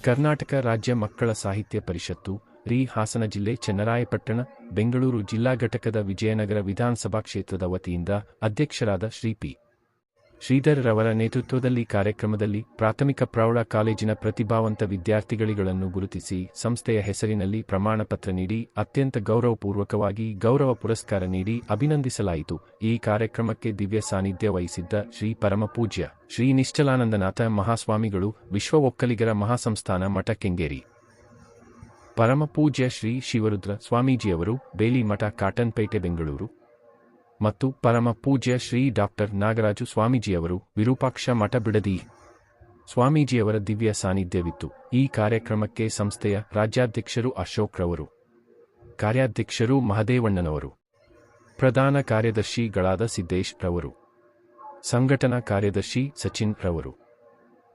ಕರ್ನಾಟಕ ರಾಜ್ಯ ಮಕ್ಕಳ ಸಾಹಿತ್ಯ ಪರಿಷತ್ತು, ರಿ ಹಾಸನ ಜಿಲ್ಲೆ ಚನ್ನರಾಯಪಟ್ಟಣ, ಬೆಂಗಳೂರು ಜಿಲ್ಲಾ ಘಟಕದ ವಿಜಯನಗರ ವಿಧಾನಸಭಾ ಕ್ಷೇತ್ರದ ವತಿಯಿಂದ ಅಧ್ಯಕ್ಷರಾದ ಶ್ರೀ ಪಿ. ಶ್ರೀಧರ್ ರವರ ನೇತೃತ್ವದಲ್ಲಿ ಕಾರ್ಯಕ್ರಮದಲ್ಲಿ ಪ್ರಾಥಮಿಕ ಪ್ರೌಢ ಕಾಲೇಜಿನ ಪ್ರತಿಭಾವಂತ ವಿದ್ಯಾರ್ಥಿಗಳನ್ನು ಗುರುತಿಸಿ ಸಂಸ್ಥೆಯ ಹೆಸರಿನಲ್ಲಿ ಪ್ರಮಾಣಪತ್ರ ನೀಡಿ ಅತ್ಯಂತ ಗೌರವಪೂರ್ವಕವಾಗಿ ಗೌರವ ಪುರಸ್ಕಾರ ನೀಡಿ ಅಭಿನಂದಿಸಲಾಯಿತು. ಈ ಕಾರ್ಯಕ್ರಮಕ್ಕೆ ದಿವ್ಯ ಸಾನ್ನಿಧ್ಯ ವಹಿಸಿದ್ದ ಶ್ರೀ ಪರಮಪೂಜ್ಯ ಶ್ರೀ ನಿಶ್ಚಲಾನಂದನಾಥ ಮಹಾಸ್ವಾಮಿಗಳು, ವಿಶ್ವ ಒಕ್ಕಲಿಗರ ಮಹಾಸಂಸ್ಥಾನ ಮಠ ಕೆಂಗೇರಿ, ಪರಮಪೂಜ್ಯ ಶ್ರೀ ಶಿವರುದ್ರ ಸ್ವಾಮೀಜಿಯವರು, ಬೇಲಿ ಮಠ ಕಾಟನ್ಪೇಟೆ ಬೆಂಗಳೂರು ಮತ್ತು ಪರಮ ಪೂಜ್ಯ ಶ್ರೀ ಡಾಕ್ಟರ್ ನಾಗರಾಜು ಸ್ವಾಮೀಜಿಯವರು, ವಿರೂಪಾಕ್ಷ ಮಠ ಬಿಡದಿ ಸ್ವಾಮೀಜಿಯವರ ದಿವ್ಯ ಸಾನ್ನಿಧ್ಯವಿತ್ತು. ಈ ಕಾರ್ಯಕ್ರಮಕ್ಕೆ ಸಂಸ್ಥೆಯ ರಾಜ್ಯಾಧ್ಯಕ್ಷರು ಅಶೋಕ್ ರವರು, ಕಾರ್ಯಾಧ್ಯಕ್ಷರು ಮಹದೇವಣ್ಣನವರು, ಪ್ರಧಾನ ಕಾರ್ಯದರ್ಶಿಗಳಾದ ಸಿದ್ದೇಶ್ ರವರು, ಸಂಘಟನಾ ಕಾರ್ಯದರ್ಶಿ ಸಚಿನ್ ರವರು,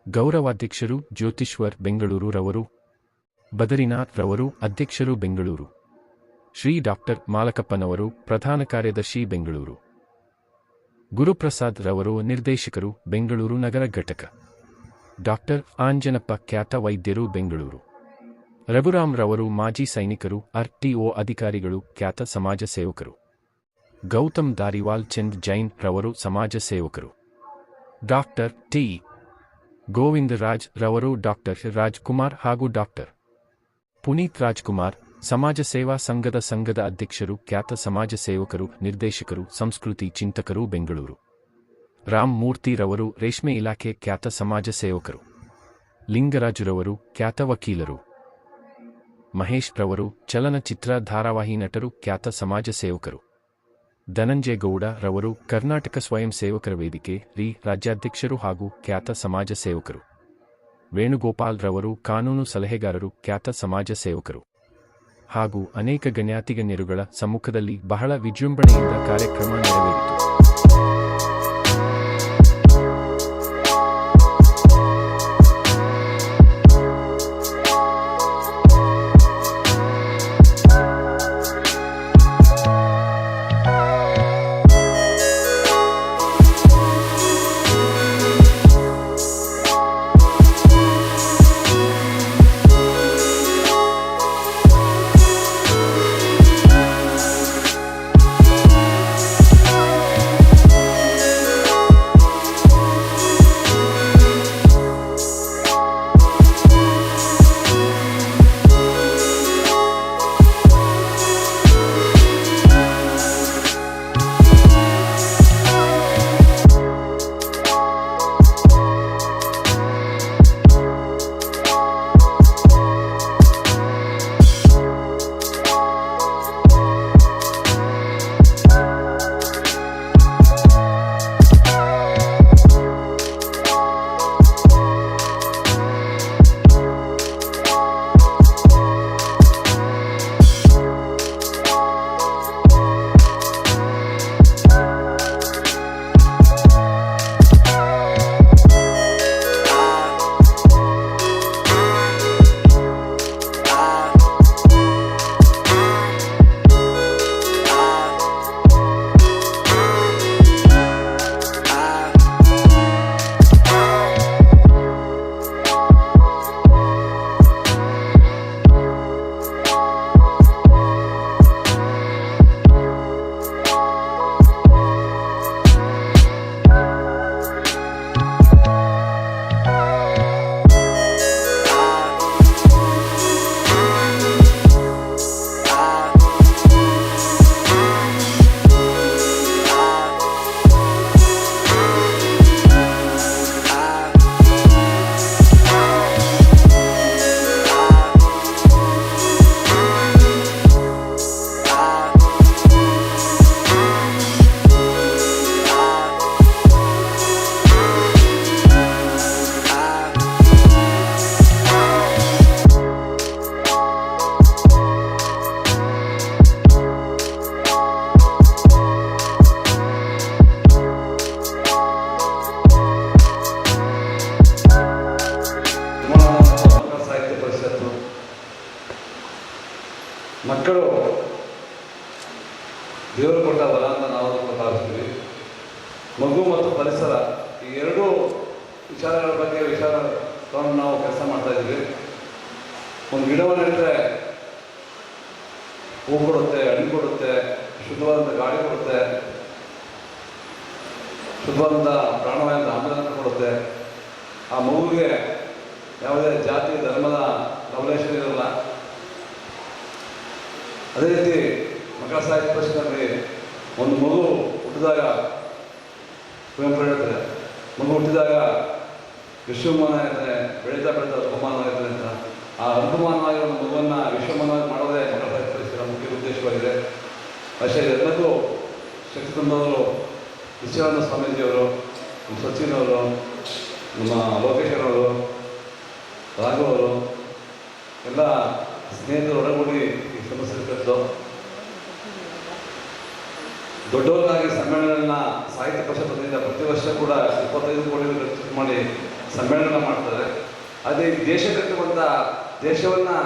ಗೌರವಾಧ್ಯಕ್ಷರು ಜ್ಯೋತಿಶ್ವರ್ ಬೆಂಗಳೂರು ರವರು, ಬದರಿನಾಥ್ ರವರು ಅಧ್ಯಕ್ಷರು ಬೆಂಗಳೂರು, ಶ್ರೀ ಡಾಕ್ಟರ್ ಮಾಲಕಪ್ಪನವರು ಪ್ರಧಾನ ಕಾರ್ಯದರ್ಶಿ ಬೆಂಗಳೂರು, ಗುರುಪ್ರಸಾದ್ ರವರು ನಿರ್ದೇಶಕರು ಬೆಂಗಳೂರು ನಗರ ಘಟಕ, ಡಾಕ್ಟರ್ ಆಂಜನಪ್ಪ ಖ್ಯಾತ ವೈದ್ಯರು ಬೆಂಗಳೂರು, ರಘುರಾಮ್ ರವರು ಮಾಜಿ ಸೈನಿಕರು, ಆರ್.ಟಿ.ಒ ಅಧಿಕಾರಿಗಳು, ಖ್ಯಾತ ಸಮಾಜ ಸೇವಕರು, ಗೌತಮ್ ದಾರಿವಾಲ್ ಚಂದ್ ಜೈನ್ ರವರು ಸಮಾಜ ಸೇವಕರು, ಡಾಕ್ಟರ್ ಟಿ. ಗೋವಿಂದ ರಾಜ್ ರವರು, ಡಾಕ್ಟರ್ ರಾಜ್ಕುಮಾರ್ ಹಾಗೂ ಡಾಕ್ಟರ್ ಪುನೀತ್ ರಾಜ್ಕುಮಾರ್, ಸಮಾಜ ಸೇವಾ ಸಂಘದ ಅಧ್ಯಕ್ಷರು, ಖ್ಯಾತ ಸಮಾಜ ಸೇವಕರು, ನಿರ್ದೇಶಕರು, ಸಂಸ್ಕೃತಿ ಚಿಂತಕರು ಬೆಂಗಳೂರು, ರಾಮ್ ಮೂರ್ತಿ ರವರು ರೇಷ್ಮೆ ಇಲಾಖೆ, ಖ್ಯಾತ ಸಮಾಜ ಸೇವಕರು, ಲಿಂಗರಾಜುರವರು ಖ್ಯಾತ ವಕೀಲರು, ಮಹೇಶ್ ರವರು ಚಲನಚಿತ್ರ ಧಾರಾವಾಹಿ ನಟರು, ಖ್ಯಾತ ಸಮಾಜ ಸೇವಕರು, ಧನಂಜಯ ಗೌಡ ರವರು ಕರ್ನಾಟಕ ಸ್ವಯಂ ಸೇವಕರ ವೇದಿಕೆ ರಿ ರಾಜ್ಯಾಧ್ಯಕ್ಷರು ಹಾಗೂ ಖ್ಯಾತ ಸಮಾಜ ಸೇವಕರು, ವೇಣುಗೋಪಾಲ್ ರವರು ಕಾನೂನು ಸಲಹೆಗಾರರು, ಖ್ಯಾತ ಸಮಾಜ ಸೇವಕರು ಹಾಗೂ ಅನೇಕ ಗಣ್ಯಾತಿಗಣ್ಯರುಗಳ ಸಮ್ಮುಖದಲ್ಲಿ ಬಹಳ ವಿಜೃಂಭಣೆಯಿಂದ ಕಾರ್ಯಕ್ರಮ ನೆರವೇರಿತು. ಮಕ್ಕಳು ದೇವರು ಕೊಟ್ಟ ವರ ಅಂತ ನಾವು ಭಾವಿಸ್ತೀವಿ. ಮಗು ಮತ್ತು ಪರಿಸರ ಈ ಎರಡೂ ವಿಚಾರಗಳ ಬಗ್ಗೆ ತಗೊಂಡು ನಾವು ಕೆಲಸ ಮಾಡ್ತಾ ಇದ್ದೀವಿ. ಒಂದು ಗಿಡವನ್ನು ನೆಟ್ಟರೆ ಹೂ ಕೊಡುತ್ತೆ, ಹಣ್ಣು ಕೊಡುತ್ತೆ, ಶುದ್ಧವಾದಂಥ ಗಾಳಿ ಕೊಡುತ್ತೆ, ಶುದ್ಧವಾದಂಥ ಪ್ರಾಣವಾದಂಥ ಆಮ್ಲಜನಕ ಕೊಡುತ್ತೆ. ಆ ಮಗುವಿಗೆ ಯಾವುದೇ ಜಾತಿ ಧರ್ಮದ ಲವಲೇಶನ್ ಇರಲ್ಲ. ಅದೇ ರೀತಿ ಮಕ್ಕಳ ಸಾಹಿತ್ಯ ಪರಿಷತ್ನಲ್ಲಿ ಒಂದು ಮಗು ಹುಟ್ಟಿದಾಗ ಕುವೆಂಪು ಹೇಳ್ತಾರೆ, ಮಗು ಹುಟ್ಟಿದಾಗ ವಿಶ್ವಮಾನ ಇರ್ತಾನೆ, ಬೆಳೀತಾ ಬೆಳೀತಾ ಬಹುಮಾನವಾಗಿರ್ತಾನೆ ಅಂತ. ಆ ಅನುಮಾನವಾಗಿರೋ ಮಗುವನ್ನು ವಿಶ್ವಮಾನವಾಗಿ ಮಾಡೋದೇ ಮಕ್ಕಳ ಸಾಹಿತ್ಯ ಪರಿಷತ್ನ ಮುಖ್ಯ ಉದ್ದೇಶವಾಗಿದೆ. ಅಷ್ಟೇ ಎಲ್ಲಕ್ಕೂ ಶಕ್ತಿ ತಂದವರು ವಿಶ್ವಾನಂದ ಸ್ವಾಮೀಜಿಯವರು, ನಮ್ಮ ಸಚಿನವರು, ನಮ್ಮ ಲೋಕೇಶ್ವರವರು, ರಾಘವ್ ಅವರು ಎಲ್ಲ ಸ್ನೇಹಿತರು ಒಳಗೂಡಿ ಈ ಸಮಸ್ಯೆ ಕರೆದು ದೊಡ್ಡವರಿಗಾಗಿ ಸಮ್ಮೇಳನ ಸಾಹಿತ್ಯ ಪರಿಷತ್ ವತಿಯಿಂದ ಪ್ರತಿ ವರ್ಷ ಕೂಡ 25 ಕೋಟಿ ಖರ್ಚು ಮಾಡಿ ಸಮ್ಮೇಳನ ಮಾಡ್ತಾರೆ. ಅದೇ ದೇಶ ಕಟ್ಟುವಂಥ ದೇಶವನ್ನು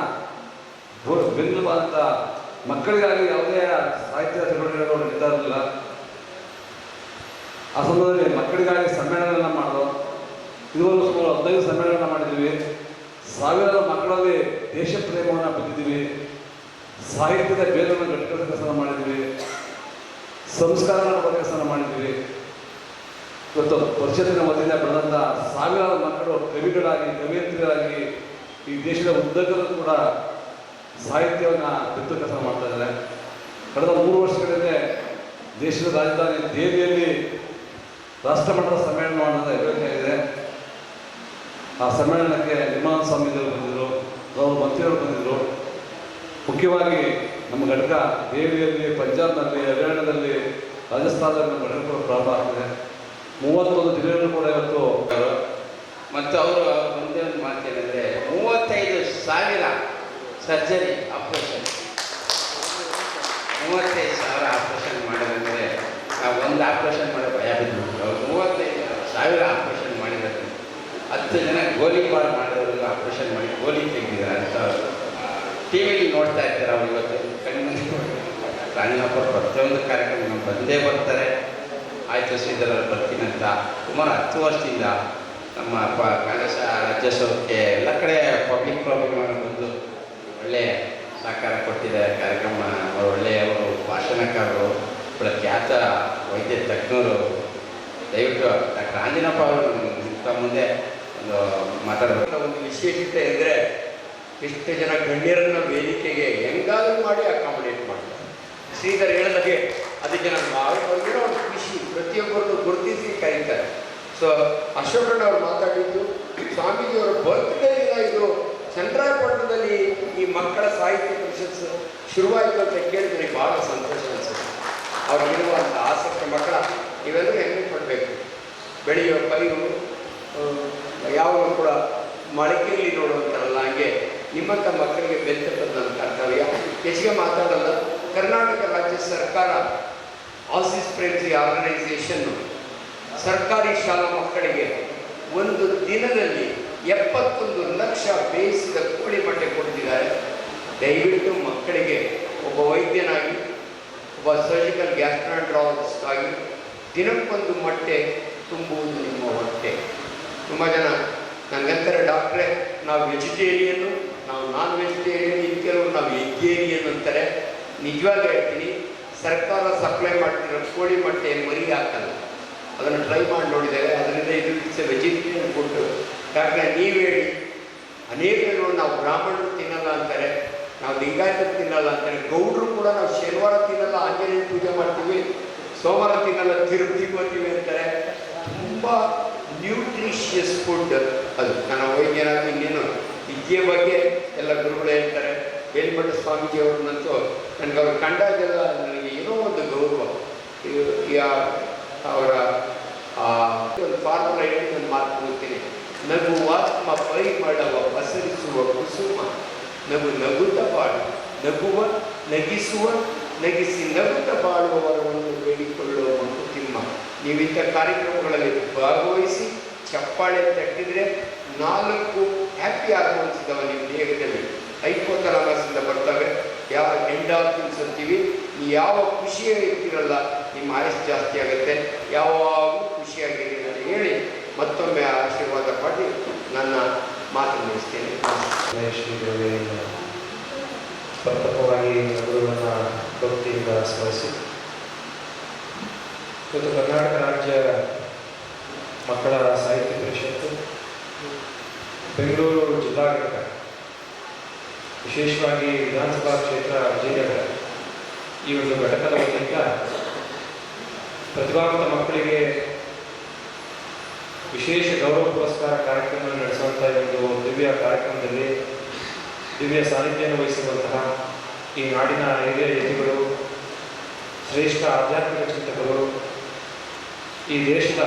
ಬೆನ್ನುವಂಥ ಮಕ್ಕಳಿಗಾಗಿ ಯಾವುದೇ ಸಾಹಿತ್ಯ ಚಟುವಟಿಕೆಗಳು ನಡೀತಾ ಇರಲಿಲ್ಲ. ಆ ಸಂದರ್ಭದಲ್ಲಿ ಮಕ್ಕಳಿಗಾಗಿ ಸಮ್ಮೇಳನ ಮಾಡೋದು. ಇದುವರೆಗೂ ಸುಮಾರು 15 ಸಮ್ಮೇಳನ ಮಾಡಿದ್ದೀವಿ. ಸಾವಿರಾರು ಮಕ್ಕಳಲ್ಲಿ ದೇಶ ಪ್ರೇಮವನ್ನು ಬಿದ್ದಿದ್ದೀವಿ. ಸಾಹಿತ್ಯದ ಬೇರನ್ನು ಗಟ್ಟಿದ ಕೆಲಸ ಮಾಡಿದ್ದೀವಿ. ಸಂಸ್ಕಾರಗಳ ಬಗ್ಗೆ ಕೆಲಸ ಮಾಡಿದ್ದೀವಿ. ಇವತ್ತು ಪರಿಷತ್ತಿನ ವತಿಯಿಂದ ಬೆಳೆದಂಥ ಸಾವಿರಾರು ಮಕ್ಕಳು ಕವಿಗಳಾಗಿ, ಕವಿಯತ್ರಿಗಳಾಗಿ ಈ ದೇಶದ ಉದ್ದಗಲೂ ಕೂಡ ಸಾಹಿತ್ಯವನ್ನು ಬಿತ್ತು ಕೆಲಸ ಮಾಡ್ತಾ ಇದ್ದಾರೆ. ಕಳೆದ 3 ವರ್ಷಗಳಿಂದ ದೇಶದ ರಾಜಧಾನಿ ದೆಹಲಿಯಲ್ಲಿ ರಾಷ್ಟ್ರಮಟ್ಟದ ಸಮ್ಮೇಳನ ಮಾಡೋದು ಯೋಜನೆಯಾಗಿದೆ. ಆ ಸಮ್ಮೇಳನಕ್ಕೆ ನಿರ್ಮಲಾನಂದ ಸ್ವಾಮೀಜಿಯವರು ಬಂದಿದ್ದರು, ಅವರು ಮಂತ್ರಿಗಳು ಬಂದಿದ್ದರು. ಮುಖ್ಯವಾಗಿ ನಮ್ಮ ಘಟಕ ದೆಹಲಿಯಲ್ಲಿ, ಪಂಜಾಬ್ನಲ್ಲಿ, ಹರಿಯಾಣದಲ್ಲಿ, ರಾಜಸ್ಥಾನದಲ್ಲಿ ನಮ್ಮ ಘಟಕಗಳು ಪ್ರಾರಂಭ ಆಗ್ತದೆ. 31 ಜಿಲ್ಲೆಗಳು ಕೂಡ ಇವತ್ತು. ಮತ್ತು ಅವರು ಒಂದೇ ಒಂದು ಮಾತೇನೆಂದರೆ 35,000 ಸರ್ಜರಿ ಆಪ್ರೇಷನ್, 35,000 ಆಪ್ರೇಷನ್ ಮಾಡೋದಂದರೆ ನಾವು ಒಂದು ಆಪ್ರೇಷನ್ ಮಾಡೋ ಭಯ ಬಿದ್ದುಬಿಟ್ಟು ಅವರು 35,000 ಆಪ್ರೇಷನ್ ಮಾಡಿದ್ದಾರೆ. 10 ಜನ ಗೋಲಿಬಾರ್ ಮಾಡಿದವ್ರಿಗೆ ಆಪ್ರೇಷನ್ ಮಾಡಿ ಗೋಲಿ ತೆಗೆದಿದ್ದಾರೆ ಅಂತ ಟಿ ವಿಲಿ ನೋಡ್ತಾ ಇರ್ತಾರೆ. ಅವ್ರು ಇವತ್ತು ಕಣ್ಮುಂದೆ ರಾಣಿಯಪ್ಪ ಪ್ರತಿಯೊಂದು ಕಾರ್ಯಕ್ರಮ ನಾವು ಬಂದೇ ಬರ್ತಾರೆ. ಆಯಿತು ಶ್ರೀಧರಲ್ಲಿ ಬರ್ತೀನಿ ಅಂತ ಸುಮಾರು 10 ವರ್ಷದಿಂದ ನಮ್ಮ ಕಾಂಗ್ರೆಸ್ ರಾಜ್ಯೋತ್ಸವಕ್ಕೆ ಎಲ್ಲ ಕಡೆ ಪಬ್ಲಿಕ್ ಪ್ರೋಗ್ರಾಮ್ ಬಂದು ಒಳ್ಳೆಯ ಸಹಕಾರ ಕೊಟ್ಟಿದ್ದಾರೆ. ಕಾರ್ಯಕ್ರಮ ಅವರು ಒಳ್ಳೆಯವರು, ಭಾಷಣಕಾರರು, ಖ್ಯಾತ ವೈದ್ಯ ತಜ್ಞರು. ದಯವಿಟ್ಟು ಡಾಕ್ಟರ್ ಆಂಜನಪ್ಪ ಅವರು ಮುಂದೆ ಒಂದು ಮಾತಾಡಬೇಕು. ಒಂದು ವಿಶೇಷತೆ ಅಂದರೆ ಎಷ್ಟು ಜನ ಗಣ್ಯರನ್ನು ವೇದಿಕೆಗೆ ಹೆಂಗಾದರೂ ಮಾಡಿ ಅಕಾಮಡೇಟ್ ಮಾಡ್ತಾರೆ. ಶ್ರೀಧರ್ ಹೇಳಿದಾಗೆ ಅದಕ್ಕೆ ನಮ್ಮ ಅವ್ರಿಗಿರೋ ಒಂದು ಖುಷಿ, ಪ್ರತಿಯೊಬ್ಬರನ್ನು ಗುರುತಿಸಿ ಕರೀತಾರೆ. ಸೊ ಅಶೋಕಣ್ಣ ಅವರು ಮಾತಾಡಿದ್ದು ಸ್ವಾಮೀಜಿಯವರ ಬರ್ತ್ಡೇ ದಿನ ಇದು ಚಂದ್ರಾಯಪಟ್ಟಣದಲ್ಲಿ ಈ ಮಕ್ಕಳ ಸಾಹಿತ್ಯ ಪರಿಷತ್ ಶುರುವಾಯಿತು ಅಂತ ಕೇಳಿದ್ರೆ ಭಾಳ ಸಂತೋಷ ಅನಿಸುತ್ತೆ. ಅವ್ರಿಗಿರುವಂಥ ಆಸಕ್ತ ಮಕ್ಕಳ ಇವೆಲ್ಲರೂ ಹೆಮ್ಮೆ ಪಡಬೇಕು. ಬೆಳೆಯುವ ಪೈರು ಯಾವಾಗ ಕೂಡ ಮೊಳಕೆಯಲ್ಲಿ ನೋಡುವಂತಾರಲ್ಲ, ಹಾಗೆ ನಿಮ್ಮಂಥ ಮಕ್ಕಳಿಗೆ ಬೆಂತಟ್ಟದ್ದು ಕರ್ತವ್ಯ. ಹೆಚ್ಚಿಗೆ ಮಾತಾಡಲ್ಲ. ಕರ್ನಾಟಕ ರಾಜ್ಯ ಸರ್ಕಾರ ಆಸಿಸ್ ಫ್ರೆಂಡ್ಸ್ ಆರ್ಗನೈಸೇಷನ್ನು ಸರ್ಕಾರಿ ಶಾಲಾ ಮಕ್ಕಳಿಗೆ ಒಂದು ದಿನದಲ್ಲಿ 71 ಲಕ್ಷ ಬೇಯಿಸಿದ ಕೋಳಿ ಮೊಟ್ಟೆ ಕೊಡ್ತಿದ್ದಾರೆ. ದಯವಿಟ್ಟು ಮಕ್ಕಳಿಗೆ ಒಬ್ಬ ವೈದ್ಯನಾಗಿ, ಒಬ್ಬ ಸರ್ಜಿಕಲ್ ಗ್ಯಾಸ್ಟ್ರಾಂಟ್ರಾಲಜಿಸ್ಟ್ ಆಗಿ ದಿನಕ್ಕೊಂದು ಮೊಟ್ಟೆ ತುಂಬುವುದು ನಿಮ್ಮ ಹೊಟ್ಟೆ. ತುಂಬ ಜನ ನನಗಂತಾರೆ, ಡಾಕ್ಟ್ರೇ ನಾವು ವೆಜಿಟೇರಿಯನ್ನು, ನಾವು ನಾನ್ ವೆಜಿಟೇರಿಯನ್, ಇನ್ನು ಕೆಲವರು ನಾವು ಎಗ್ಗೇರಿಯನ್ ಅಂತಾರೆ. ನಿಜವಾಗಿ ಹೇಳ್ತೀನಿ, ಸರ್ಕಾರ ಸಪ್ಲೈ ಮಾಡ್ತಿರೋ ಕೋಳಿ ಮೊಟ್ಟೆ ಮರಿ ಹಾಕಲ್ಲ. ಅದನ್ನು ಟ್ರೈ ಮಾಡಿ ನೋಡಿದ್ದಾರೆ. ಅದರಿಂದ ಇದು ವೆಜಿಟೇರಿಯನ್ ಫುಡ್. ಡಾಕ್ಟ್ರೆ ನೀವು ಹೇಳಿ, ಅನೇಕರು ನಾವು ಬ್ರಾಹ್ಮಣರು ತಿನ್ನಲ್ಲ ಅಂತಾರೆ, ನಾವು ಲಿಂಗಾಯತರು ತಿನ್ನಲ್ಲ ಅಂತಾರೆ, ಗೌಡರು ಕೂಡ ನಾವು ಶನಿವಾರ ತಿನ್ನಲ್ಲ, ಆಂಜನೇಯ ಪೂಜೆ ಮಾಡ್ತೀವಿ, ಸೋಮವಾರ ತಿನ್ನಲ್ಲ, ತಿರುಪತಿಗೆ ಹೋಗ್ತೀವಿ ಅಂತಾರೆ. ತುಂಬ ನ್ಯೂಟ್ರಿಷಿಯಸ್ ಫುಡ್ ಅದು. ನಾನು ವೈದ್ಯರಾಗಿ ಇನ್ನೇನು ವಿದ್ಯೆ ಬಗ್ಗೆ ಎಲ್ಲ ಗುರುಗಳು ಹೇಳ್ತಾರೆ. ಬೇಲ್ಮಠ ಸ್ವಾಮೀಜಿಯವ್ರನ್ನಂತೂ ನನಗೆ ಅವ್ರು ಕಂಡಾಗೆಲ್ಲ ನನಗೆ ಏನೋ ಒಂದು ಗೌರವ. ಅವರ ಒಂದು ಫಾರ್ಮುಲಾ ಹೇಳಿ ನಾನು ಮಾತು ಹೋಗ್ತೀನಿ. ನಗುವಾತ್ಮ ಪರಿಮಳವ ಪಸರಿಸುವ ಕುಸುಮ, ನಗು ನಗುತ್ತ ಬಾಳು, ನಗುವ ನಗಿಸುವ, ನಗಿಸಿ ನಗುತ್ತ ಬಾಳುವವರನ್ನು ಬೇಡಿಕೊಳ್ಳುವ ಮಂಕುತಿಮ್ಮ. ನೀವಿಂಥ ಕಾರ್ಯಕ್ರಮಗಳಲ್ಲಿ ಭಾಗವಹಿಸಿ ಚಪ್ಪಾಳೆ ತಟ್ಟಿದರೆ 4 ಹ್ಯಾಪಿ ಹಾರ್ಮೋನ್ಸ್ ಇದ್ದಾವೆ ನಿಮ್ಮ ದೇಹದಲ್ಲಿ. ಹೈಪೋಥಾಲಮಸ್ಸಿಂದ ಬರ್ತವೆ, ಯಾವ ಎಂಡಾರ್ಫಿನ್ಸ್ ಅಂತೀವಿ. ನೀವು ಯಾವ ಖುಷಿಯಾಗಿ ಇರ್ತೀರಲ್ಲ, ನಿಮ್ಮ ಆಯುಷ್ ಜಾಸ್ತಿ ಆಗುತ್ತೆ. ಯಾವಾಗಲೂ ಖುಷಿಯಾಗಿರಿ ಅಂತ ಹೇಳಿ ಮತ್ತೊಮ್ಮೆ ಆಶೀರ್ವಾದ ಪಡಿ ನನ್ನ ಮಾತು ಮುಗಿಸ್ತೇನೆ. ಶ್ರೀದೇವಿಯಿಂದ ಪ್ರಥಮವಾಗಿ ಗುರುಗಳನ್ನು ಭಕ್ತಿಯಿಂದ ಸ್ಮರಿಸಿ, ಇವತ್ತು ಕರ್ನಾಟಕ ರಾಜ್ಯ ಮಕ್ಕಳ ಸಾಹಿತ್ಯ ಪರಿಷತ್ತು ಬೆಂಗಳೂರು ಜಿಲ್ಲಾ ಘಟಕ, ವಿಶೇಷವಾಗಿ ವಿಧಾನಸಭಾ ಕ್ಷೇತ್ರ ವಿಜಯನಗರ, ಈ ಒಂದು ಘಟಕದ ವತಿಯಿಂದ ಪ್ರತಿಭಾವಂತ ಮಕ್ಕಳಿಗೆ ವಿಶೇಷ ಗೌರವ ಪುರಸ್ಕಾರ ಕಾರ್ಯಕ್ರಮ ನಡೆಸುವಂಥ ಈ ಒಂದು ದಿವ್ಯ ಕಾರ್ಯಕ್ರಮದಲ್ಲಿ ದಿವ್ಯ ಸಾನ್ನಿಧ್ಯವನ್ನು ವಹಿಸುವಂತಹ ಈ ನಾಡಿನ ಹಿರಿಯ ಯತಿಗಳು, ಶ್ರೇಷ್ಠ ಆಧ್ಯಾತ್ಮಿಕ ಚಿಂತಕರು, ಈ ದೇಶದ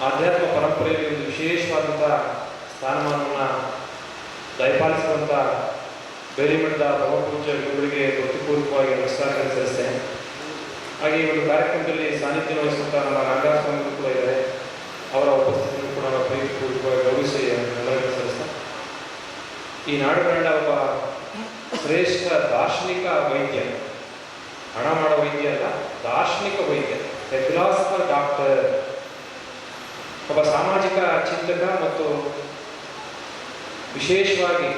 ಆಧ್ಯಾತ್ಮ ಪರಂಪರೆಯಲ್ಲಿ ಒಂದು ವಿಶೇಷವಾದಂಥ ಸ್ಥಾನಮಾನವನ್ನು ದಯಪಾಲಿಸುವಂಥ ಬೇಲಿಮಠದ ಪರಮಪೂಜ್ಯ ಗುರುಗಳಿಗೆ ಭಕ್ತಿಪೂರ್ವಕವಾಗಿ ನಮಸ್ಕಾರಗಳನ್ನು ಸಲ್ಲಿಸ್ತೇನೆ. ಹಾಗೆ ಈ ಒಂದು ಕಾರ್ಯಕ್ರಮದಲ್ಲಿ ಸಾನ್ನಿಧ್ಯ ವಹಿಸುವಂಥ ನಮ್ಮ ರಂಗಸ್ವಾಮಿಗಳು ಕೂಡ ಇದ್ದಾರೆ. ಅವರ ಉಪಸ್ಥಿತಿಯನ್ನು ಕೂಡ ನಾವು ಪ್ರೀತಿಪೂರ್ವಕವಾಗಿ ಗೌರವಿಸಿ ಎಲ್ಲರಿಗೂ ಸಲ್ಲಿಸ್ತೇನೆ. ಈ ನಾಡುಗಳ ಒಬ್ಬ ಶ್ರೇಷ್ಠ ದಾರ್ಶನಿಕ ವೈದ್ಯ, ಹಣ ಮಾಡೋ ವೈದ್ಯ ಅಲ್ಲ, ದಾರ್ಶನಿಕ ವೈದ್ಯ, ಎ ಫಿಲಾಸಫರ್ ಡಾಕ್ಟರ್, ಒಬ್ಬ ಸಾಮಾಜಿಕ ಚಿಂತಕ ಮತ್ತು ವಿಶೇಷವಾಗಿ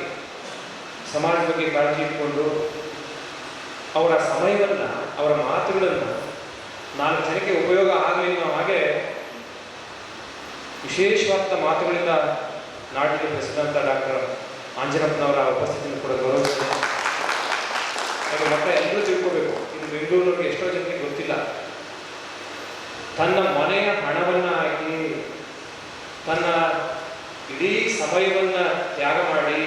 ಸಮಾಜದ ಬಗ್ಗೆ ಕಾಳಜಿ ಇಟ್ಕೊಂಡು ಅವರ ಸಮಯವನ್ನು, ಅವರ ಮಾತುಗಳನ್ನು 4 ಜನಕ್ಕೆ ಉಪಯೋಗ ಆಗಲಿ ಅನ್ನೋ ಹಾಗೆ ವಿಶೇಷವಾದ ಮಾತುಗಳಿಂದ ನಾಡಿಗೆ ಪ್ರಸಿದ್ಧಂತ ಡಾಕ್ಟರ್ ಆಂಜನಪ್ಪನವರ ಉಪಸ್ಥಿತಿಯನ್ನು ಕೂಡ ಗೌರವಿಸ್ತೇನೆ. ಹಾಗೆ ಮಕ್ಕಳ ಎಲ್ಲರೂ ತಿಳ್ಕೋಬೇಕು, ಇದು ಬೆಂಗಳೂರಿಗೆ ಎಷ್ಟೋ ಜನರಿಗೆ ಗೊತ್ತಿಲ್ಲ. ತನ್ನ ಮನೆಯ ಹಣವನ್ನು ಹಾಕಿ, ತನ್ನ ಇಡೀ ಸಮಯವನ್ನು ತ್ಯಾಗ ಮಾಡಿ,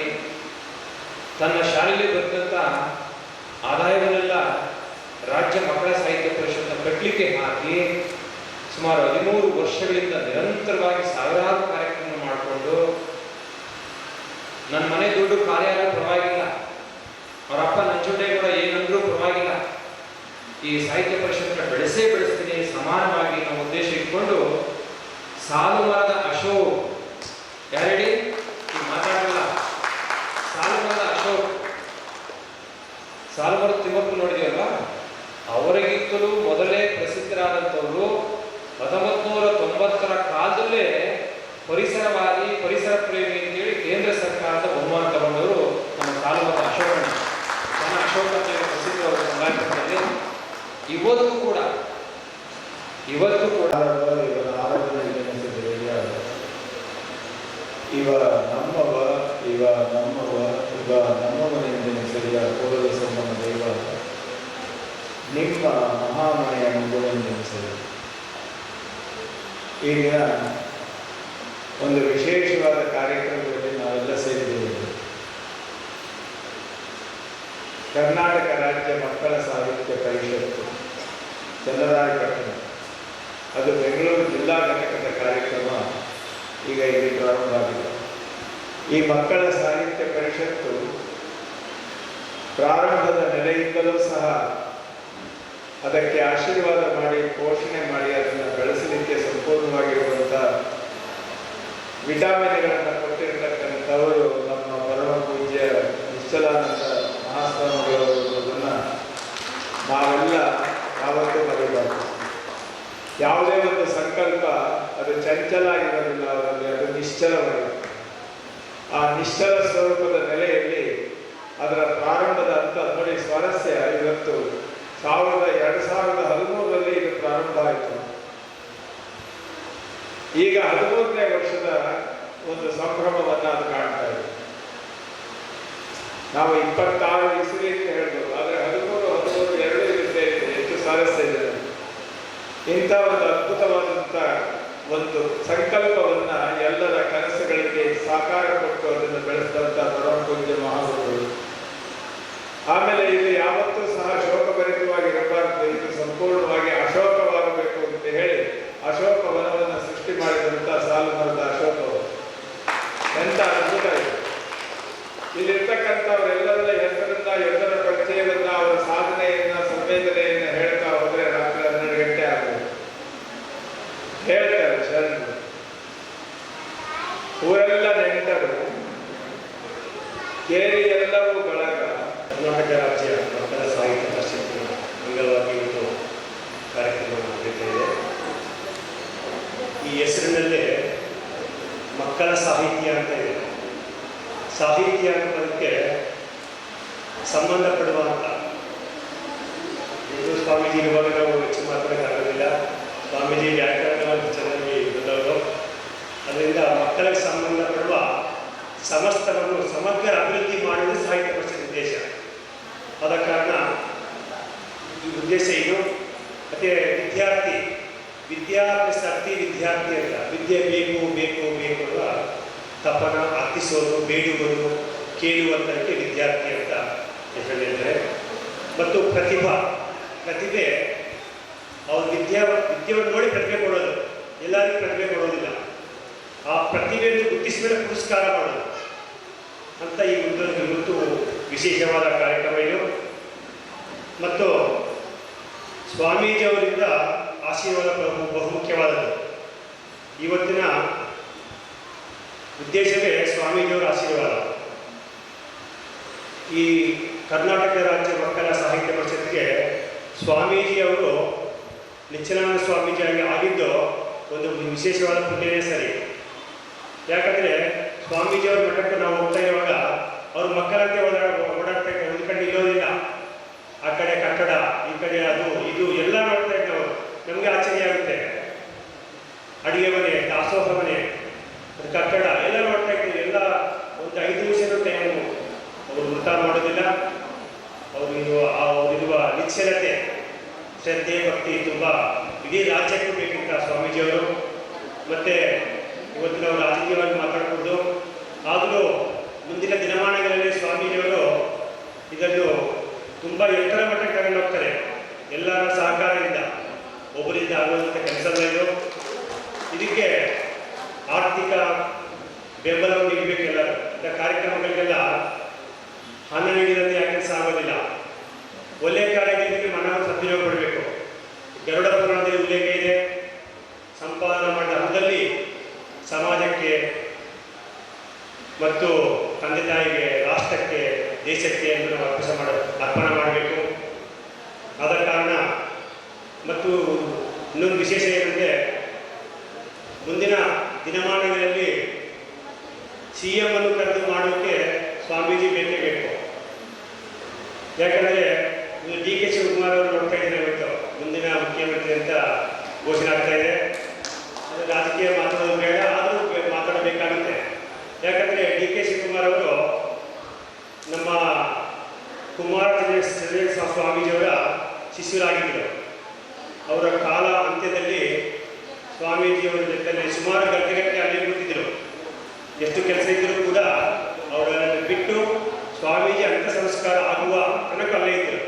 ತನ್ನ ಶಾಲೆಯಲ್ಲಿ ಬರೆದಂಥ ಆದಾಯವನ್ನೆಲ್ಲ ರಾಜ್ಯ ಮಕ್ಕಳ ಸಾಹಿತ್ಯ ಪರಿಷತ್ನ ಕಟ್ಟಲಿಕ್ಕೆ ಹಾಕಿ ಸುಮಾರು 13 ವರ್ಷಗಳಿಂದ ನಿರಂತರವಾಗಿ ಸಾವಿರಾರು ಕಾರ್ಯಕ್ರಮ ಮಾಡಿಕೊಂಡು, ನನ್ನ ಮನೆ ದುಡ್ಡು ಖಾಲಿ ಆಗೋ ಪರವಾಗಿಲ್ಲ, ಅವರಪ್ಪ ನಂಜುಂಡೇಗೌಡ ಏನಂದ್ರೂ ಪರವಾಗಿಲ್ಲ, ಈ ಸಾಹಿತ್ಯ ಪರಿಷತ್ನ ಬೆಳೆಸ್ತೀನಿ ಸಮಾನವಾಗಿ ನಮ್ಮ ಉದ್ದೇಶ ಇಟ್ಕೊಂಡು ಸಾಲು ಮರದ ಅಶೋಕ್, ಯಾರೇಳಿ ಈಗ ಮಾತಾಡಲ್ಲ, ಸಾಲು ಮರದ ಅಶೋಕ್, ಸಾಲು ಮರದ ತಿಮ್ಮಪ್ಪ ನೋಡಿದೆಯಲ್ವಾ, ಅವರಿಗಿಂತಲೂ ಮೊದಲೇ ಪ್ರಸಿದ್ಧರಾದಂಥವರು 1990ರ ಕಾಲದಲ್ಲೇ ಪರಿಸರವಾದಿ, ಪರಿಸರ ಪ್ರೇಮಿ ಅಂತೇಳಿ ಕೇಂದ್ರ ಸರ್ಕಾರದ ಬಹುಮಾನ ತಗೊಂಡವರು ನಮ್ಮ ಸಾಲು ಮರದ ಅಶೋಕಣ್ಣ. ನನ್ನ ಅಶೋಕ ಅಂತೇಳಿ ಪ್ರಸಿದ್ಧವಾದ ಸಂಘಟನೆಯಲ್ಲಿ ಇವತ್ತು ಕೂಡ ಇವ ನಮ್ಮವ ಇವ ನಮ್ಮವನೆಂದೆನ ಸರಿಯ ಕೋಲದ ಸಂಬಂಧ ದೈವ ನಿಮ್ಮ ಮಹಾಮನೆಯ ಮಗುವೆಂದೆನ ಸರಿ. ಈ ದಿನ ಒಂದು ವಿಶೇಷವಾದ ಕಾರ್ಯಕ್ರಮದಲ್ಲಿ ನಾವೆಲ್ಲ ಸೇರಿದ್ದೇವೆ. ಕರ್ನಾಟಕ ರಾಜ್ಯ ಮಕ್ಕಳ ಸಾಹಿತ್ಯ ಪರಿಷತ್ತು ಚನ್ನರಾಯಪಟ್ಟಣ, ಅದು ಬೆಂಗಳೂರು ಜಿಲ್ಲಾ ಘಟಕದ ಕಾರ್ಯಕ್ರಮ ಈಗ ಇಲ್ಲಿ ಪ್ರಾರಂಭ ಆಗಿದೆ. ಈ ಮಕ್ಕಳ ಸಾಹಿತ್ಯ ಪರಿಷತ್ತು ಪ್ರಾರಂಭದ ನೆಲೆಯಿಂದಲೂ ಸಹ ಅದಕ್ಕೆ ಆಶೀರ್ವಾದ ಮಾಡಿ, ಪೋಷಣೆ ಮಾಡಿ, ಅದನ್ನು ಬೆಳೆಸಲಿಕ್ಕೆ ಸಂಪೂರ್ಣವಾಗಿರುವಂಥ ವಿಟಾಮಿನ್ಗಳನ್ನು ಕೊಟ್ಟಿರತಕ್ಕಂಥವರು ನಮ್ಮ ಪರಮ ಪೂಜ್ಯ ನಿಶ್ಚಲಾನಂದ ಮಹಾಸ್ವಾಮಿಗಳು. ಅದನ್ನು ನಾವೆಲ್ಲ ಯಾವತ್ತೂ ಮರೆಯಬಾರದು. ಯಾವುದೇ ಒಂದು ಸಂಕಲ್ಪ ಅದು ಚಂಚಲ ಆಗಿರೋದಿಲ್ಲ ಅವರಲ್ಲಿ, ಅದು ನಿಶ್ಚಲವಾಗಿರುತ್ತೆ. ಆ ನಿಶ್ಚಲ ಸ್ವರೂಪದ ನೆಲೆಯಲ್ಲಿ ಅದರ ಪ್ರಾರಂಭದ ಹಂತ ನೋಡಿ. ಸ್ವಾರಸ್ಯ, ಇವತ್ತು 2013ರಲ್ಲಿ ಇದು ಪ್ರಾರಂಭ ಆಯಿತು. ಈಗ 13ನೇ ವರ್ಷದ ಒಂದು ಸಂಭ್ರಮವನ್ನು ಅದು ಕಾಣ್ತಾ ಇದೆ. ನಾವು 26 ಇಸವಿ ಅಂತ ಹೇಳ್ಬೋದು, ಆದರೆ 13 2 ಇರುತ್ತೆ, ಹೆಚ್ಚು ಸ್ವಾರಸ್ಯ ಇದೆ. ಇಂಥ ಒಂದು ಅದ್ಭುತವಾದಂಥ ಒಂದು ಸಂಕಲ್ಪವನ್ನು ಎಲ್ಲರ ಕನಸುಗಳಿಗೆ ಸಾಕಾರ ಕೊಟ್ಟು ಅದನ್ನು ಬೆಳೆಸಿದಂಥ ಪರಮ ಪೂಜ್ಯ ಮಹಾಗುರುಗಳು. ಆಮೇಲೆ ಇದು ಯಾವತ್ತೂ ಸಹ ಶೋಕಭರಿತವಾಗಿರಬಾರದು, ಇದು ಸಂಪೂರ್ಣವಾಗಿ ಅಶೋಕವಾಗಬೇಕು ಅಂತ ಹೇಳಿ ಅಶೋಕ ವನವನ್ನು ಸೃಷ್ಟಿ ಮಾಡಿದಂಥ ಸಾಲು ಮರದ ಅಶೋಕವರು. ಎಂಥ ಅದ್ಭುತ ಇದು! ಇಲ್ಲಿರ್ತಕ್ಕಂಥವರೆಲ್ಲರ ಹೆಸರನ್ನ, ಎಲ್ಲರ ಪರಿಚಯವನ್ನ, ಅವರ ಸಾಧನೆಯನ್ನ, ಸಂವೇದನೆಯನ್ನ ಹೇಳ್ತಾ ಹೋದ್ರೆ ರಾತ್ರಿ 12 ಗಂಟೆ ಆಗುತ್ತೆ. ಹೇಳ್ತಾರೆ ಶರಣರು, ಊರೆಲ್ಲ ನೆಂಟರು, ಕೇರಿ ಎಲ್ಲವೂ ಬಳಗ. ಕರ್ನಾಟಕ ರಾಜ್ಯ ಮಕ್ಕಳ ಸಾಹಿತ್ಯ ಪರಿಷತ್ತಿನ ಅಂಗವಾಗಿ ಇವತ್ತು ಕಾರ್ಯಕ್ರಮ ನಡೀತಾ ಇದೆ. ಈ ಹೆಸರಿನಲ್ಲೇ ಮಕ್ಕಳ ಸಾಹಿತ್ಯ ಅಂತ ಇದೆ. ಸಾಹಿತ್ಯ ಅನ್ನೋದಕ್ಕೆ ಸಂಬಂಧಪಡುವಂಥ ಇದು ಸ್ವಾಮೀಜಿ ಇರುವಾಗ ನಾವು ಹೆಚ್ಚು ಮಾತಾಡೋಕ್ಕಾಗೋದಿಲ್ಲ. ಸ್ವಾಮೀಜಿ ವ್ಯಾಕರಣವನ್ನು ಚೆನ್ನಾಗಿ ಬಂದವರು. ಅದರಿಂದ ಮಕ್ಕಳಿಗೆ ಸಂಬಂಧಪಡುವ ಸಮಸ್ತವನ್ನು ಸಮಗ್ರ ಅಭಿವೃದ್ಧಿ ಮಾಡುವುದು ಸಾಹಿತ್ಯ ಪರಿಷತ್ ಉದ್ದೇಶ. ಆದ ಕಾರಣ ಈ ಉದ್ದೇಶ ಇದು. ಮತ್ತು ವಿದ್ಯಾರ್ಥಿ ವಿದ್ಯಾರ್ಥಿ ಅಂತ ವಿದ್ಯೆ ಬೇಕು ಬೇಕು ಬೇಕು ಅನ್ನುವ ತಪನ ಅರ್ಥಿಸೋದು, ಬೇಡುವುದು, ಕೇಳುವಂಥಕ್ಕೆ ವಿದ್ಯಾರ್ಥಿ ಅಂತ ಹೆಸರಿದ್ದಾರೆ. ಮತ್ತು ಪ್ರತಿಭೆ ಅವ್ರ ವಿದ್ಯೆಯನ್ನು ನೋಡಿ ಪ್ರತಿಭೆ ಕೊಡೋದು, ಎಲ್ಲರಿಗೂ ಪ್ರತಿಭೆ ಕೊಡೋದಿಲ್ಲ. ಆ ಪ್ರತಿಭೆಯನ್ನು ಗುರುತಿಸಿದರೆ ಪುರಸ್ಕಾರ ಮಾಡೋದು ಅಂತ ಈ ಇವತ್ತು ವಿಶೇಷವಾದ ಕಾರ್ಯಕ್ರಮ ಇದು. ಮತ್ತು ಸ್ವಾಮೀಜಿಯವರಿಂದ ಆಶೀರ್ವಾದ ಬಹುಮುಖ್ಯವಾದದ್ದು. ಇವತ್ತಿನ ಉದ್ದೇಶವೇ ಸ್ವಾಮೀಜಿಯವರ ಆಶೀರ್ವಾದ. ಈ ಕರ್ನಾಟಕ ರಾಜ್ಯ ಮಕ್ಕಳ ಸಾಹಿತ್ಯ ಪರಿಷತ್ಗೆ ಸ್ವಾಮೀಜಿಯವರು ನಿತ್ಯಾನಂದ ಸ್ವಾಮೀಜಿಯಾಗಿ ಆಗಿದ್ದು ಒಂದು ವಿಶೇಷವಾದ ಪುಣ್ಯನೇ ಸರಿ. ಯಾಕಂದರೆ ಸ್ವಾಮೀಜಿಯವರ ಮಠಕ್ಕೆ ನಾವು ಹೋಗ್ತಾ ಇರುವಾಗ ಅವ್ರ ಮಕ್ಕಳಂತೆ ಓಡಾಡ್ತಾ ಇದ್ದಾರೆ. ಒಂದು ಕಡೆ ಇಲ್ಲೋದಿಲ್ಲ, ಆ ಕಡೆ ಕಟ್ಟಡ, ಈ ಕಡೆ ಅದು ಇದು ಎಲ್ಲ ನೋಡ್ತಾ ಇದ್ದವರು. ನಮಗೆ ಆಶ್ಚರ್ಯ ಆಗುತ್ತೆ. ಅಡಿಗೆ ಮನೆ, ದಾಸೋಹ ಮನೆ, ಕಟ್ಟಡ ಎಲ್ಲ ನೋಡ್ತಾ ಇದ್ದೀವಿ. ಎಲ್ಲ ಒಂದು 5 ನಿಮಿಷನೂ ಟೈಮು ಅವರು ವೃತ ಮಾಡೋದಿಲ್ಲ. ಅವರಿರುವ ನಿಶ್ಚಲತೆ, ಶ್ರದ್ಧೆ, ಭಕ್ತಿ ತುಂಬ ಇಡೀ ರಾಜ್ಯಕ್ಕೂ ಬೇಕಿಂತ ಸ್ವಾಮೀಜಿಯವರು. ಮತ್ತು ಇವತ್ತು ನಾವು ರಾಜಕೀಯವಾಗಿ ಮಾತಾಡ್ಬೋದು, ಆದರೂ ಮುಂದಿನ ದಿನಮಾನಗಳಲ್ಲಿ ಸ್ವಾಮೀಜಿಯವರು ಇದನ್ನು ತುಂಬ ಎತ್ತರ ಮಟ್ಟಕ್ಕೆ ತಗೊಂಡು ಹೋಗ್ತಾರೆ. ಎಲ್ಲರ ಸಹಕಾರದಿಂದ, ಒಬ್ಬರಿಂದ ಆಗುವಂಥ ಕೆಲಸದ ಇದು. ಇದಕ್ಕೆ ಆರ್ಥಿಕ ಬೆಂಬಲವನ್ನು ನೀಡಬೇಕು. ಎಲ್ಲರೂ ಇಂಥ ಕಾರ್ಯಕ್ರಮಗಳಿಗೆಲ್ಲ ಹಣ ನೀಡಿದಂತೆ ಯಾಕೆ ಆಗೋದಿಲ್ಲ. ಒಳ್ಳೆಯ ಕಾರ್ಯಗಳಿಗೆ ಮನವನ್ನು ಸದ್ವಿನಿಯೋಗ ಪಡಬೇಕು. ಗರುಡ ಪುರಾಣದಲ್ಲಿ ಉಲ್ಲೇಖ ಇದೆ, ಸಂಪಾದನೆ ಮಾಡಿದ ಹಣದಲ್ಲಿ ಸಮಾಜಕ್ಕೆ ಮತ್ತು ತಂದೆ ತಾಯಿಗೆ, ರಾಷ್ಟ್ರಕ್ಕೆ, ದೇಶಕ್ಕೆ ಎಂದು ನಾವು ಅರ್ಪಣೆ ಮಾಡಬೇಕು. ಆದ ಕಾರಣ ಮತ್ತು ಇನ್ನೊಂದು ವಿಶೇಷ ಏನಂದರೆ, ಮುಂದಿನ ದಿನಮಾನಗಳಲ್ಲಿ CM ಅನ್ನು ಕರೆದು ಮಾಡೋಕ್ಕೆ ಸ್ವಾಮೀಜಿ ಬೇಕೇ ಬೇಕು. ಯಾಕಂದರೆ DK ಶಿವಕುಮಾರ್ ಅವರು ನೋಡ್ತಾ ಇದ್ದಾರೆ, ಇವತ್ತು ಮುಂದಿನ ಮುಖ್ಯಮಂತ್ರಿ ಅಂತ ಘೋಷಣೆ ಆಗ್ತಾ ಇದೆ. ಅದು ರಾಜಕೀಯ ಮಾತಾಡೋದು ಬೇಡ, ಆದರೂ ಮಾತಾಡಬೇಕಾಗುತ್ತೆ. ಯಾಕಂದರೆ DK ಶಿವಕುಮಾರ್ ಅವರು ನಮ್ಮ ಕುಮಾರ ಸ್ವಾಮೀಜಿಯವರ ಶಿಷ್ಯರಾಗಿದ್ದರು. ಅವರ ಕಾಲ ಅಂತ್ಯದಲ್ಲಿ ಸ್ವಾಮೀಜಿಯವರ ಜೊತೆಯಲ್ಲಿ ಸುಮಾರು ಗಂಟೆಗಟ್ಟಲೆ ಅಲ್ಲಿ ಕೂತಿದ್ದರು. ಎಷ್ಟು ಕೆಲಸ ಇದ್ದರೂ ಕೂಡ ಅವರನ್ನು ಬಿಟ್ಟು ಸ್ವಾಮೀಜಿ ಅಂತ್ಯ ಸಂಸ್ಕಾರ ಆಗುವ ತನಕ ಅಲ್ಲೇ ಇದ್ದರು.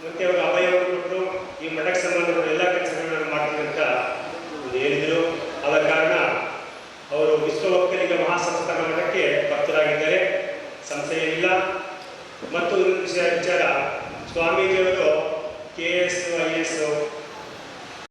ಮತ್ತು ಅವರು ಅಭಯವನ್ನು ಕೊಟ್ಟು ಈ ಮಠಕ್ಕೆ ಸಂಬಂಧಪಟ್ಟ ಎಲ್ಲ ಕೆಲಸಗಳನ್ನು ಮಾಡ್ತೀನಿ ಅಂತ ಹೇಳಿದರು. ಆದ ಕಾರಣ ಅವರು ವಿಶ್ವ ಒಕ್ಕಲಿಗ ಮಹಾಸಂಸ್ಥಾನ ಮಠಕ್ಕೆ ಭಕ್ತರಾಗಿದ್ದಾರೆ, ಸಂಶಯವಿಲ್ಲ. ಮತ್ತು ವಿಚಾರ